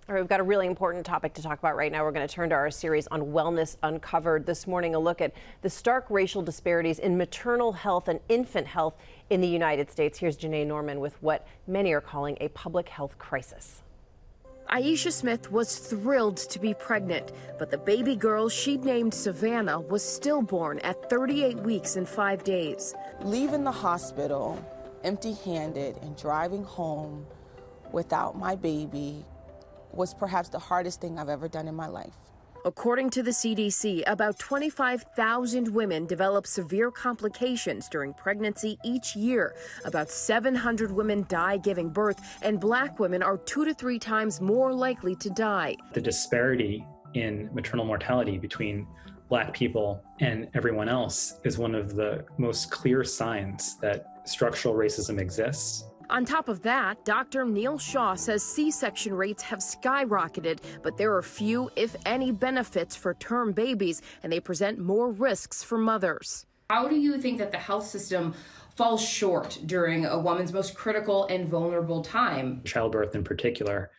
All right, we've got a really important topic to talk about right now. We're going to turn to our series on Wellness Uncovered. This morning, a look at the stark racial disparities in maternal health and infant health in the United States. Here's Janae Norman with what many are calling a public health crisis. Aisha Smith was thrilled to be pregnant, but the baby girl she'd named Savannah was stillborn at 38 weeks and 5 days. Leaving the hospital empty-handed and driving home without my baby was perhaps the hardest thing I've ever done in my life. According to the CDC, about 25,000 women develop severe complications during pregnancy each year. About 700 women die giving birth, and Black women are 2 to 3 times more likely to die. The disparity in maternal mortality between Black people and everyone else is one of the most clear signs that structural racism exists. On top of that, Dr. Neil Shaw says C-section rates have skyrocketed, but there are few, if any, benefits for term babies, and they present more risks for mothers. How do you think that the health system falls short during a woman's most critical and vulnerable time? Childbirth in particular,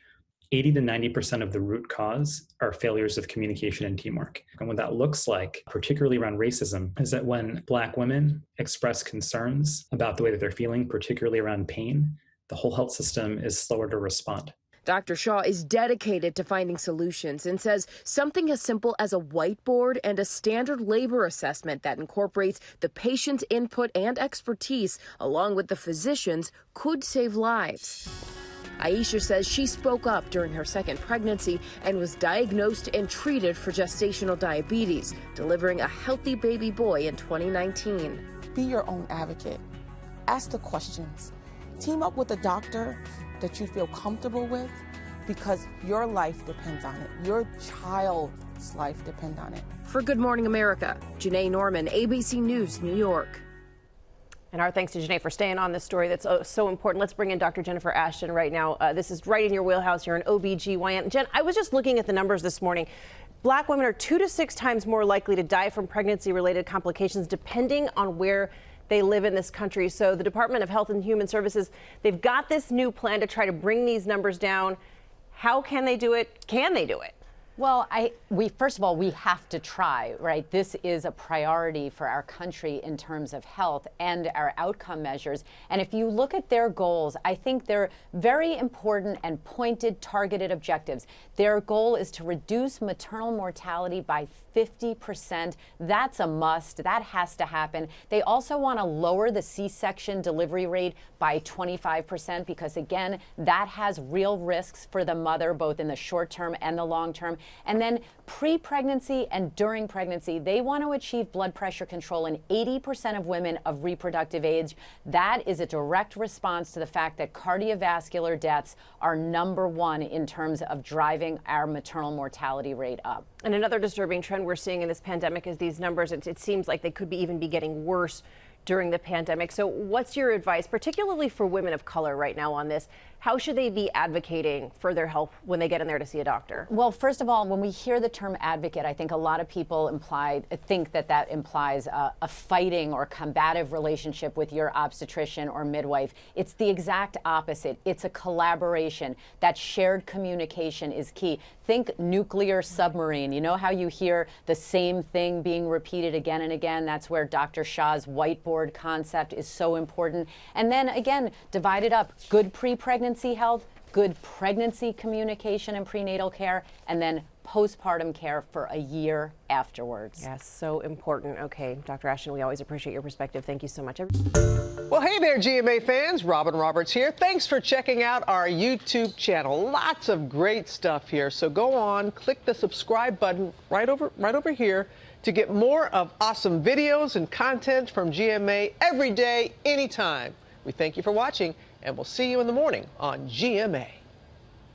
80 to 90% of the root cause are failures of communication and teamwork. And what that looks like, particularly around racism, is that when Black women express concerns about the way that they're feeling, particularly around pain, the whole health system is slower to respond. Dr. Shaw is dedicated to finding solutions and says something as simple as a whiteboard and a standard labor assessment that incorporates the patient's input and expertise along with the physician's could save lives. Aisha says she spoke up during her second pregnancy and was diagnosed and treated for gestational diabetes, delivering a healthy baby boy in 2019. Be your own advocate. Ask the questions. Team up with a doctor that you feel comfortable with, because your life depends on it. Your child's life depends on it. For Good Morning America, Janae Norman, ABC News, New York. And our thanks to Janae for staying on this story that's so important. Let's bring in Dr. Jennifer Ashton right now. This is right in your wheelhouse. You're an OBGYN. Jen, I was just looking at the numbers this morning. Black women are 2 to 6 times more likely to die from pregnancy-related complications depending on where they live in this country. So the Department of Health and Human Services, they've got this new plan to try to bring these numbers down. How can they do it? Can they do it? Well, first of all, we have to try, right? This is a priority for our country in terms of health and our outcome measures. And if you look at their goals, I think they're very important and pointed, targeted objectives. Their goal is to reduce maternal mortality by 50%. That's a must. That has to happen. They also want to lower the C-section delivery rate by 25% because, again, that has real risks for the mother, both in the short term and the long term. And then pre-pregnancy and during pregnancy, they want to achieve blood pressure control in 80% of women of reproductive age. That is a direct response to the fact that cardiovascular deaths are #1 in terms of driving our maternal mortality rate up. And another disturbing trend we're seeing in this pandemic is these numbers. It seems like they could even be getting worse during the pandemic. So what's your advice, particularly for women of color right now on this? How should they be advocating for their health when they get in there to see a doctor? Well, first of all, when we hear the term advocate, I think a lot of people think that implies a fighting or combative relationship with your obstetrician or midwife. It's the exact opposite. It's a collaboration. That shared communication is key. Think nuclear submarine. You know how you hear the same thing being repeated again and again? That's where Dr. Shah's whiteboard concept is so important. And then again, divide it up. Good pre-pregnancy health, good pregnancy communication and prenatal care, and then postpartum care for a year afterwards. Yes, so important. Okay, Dr. Ashton, we always appreciate your perspective. Thank you so much. Well, hey there, GMA fans. Robin Roberts here. Thanks for checking out our YouTube channel. Lots of great stuff here. So go on, click the subscribe button right over here to get more of awesome videos and content from GMA every day, anytime. We thank you for watching, and we'll see you in the morning on GMA.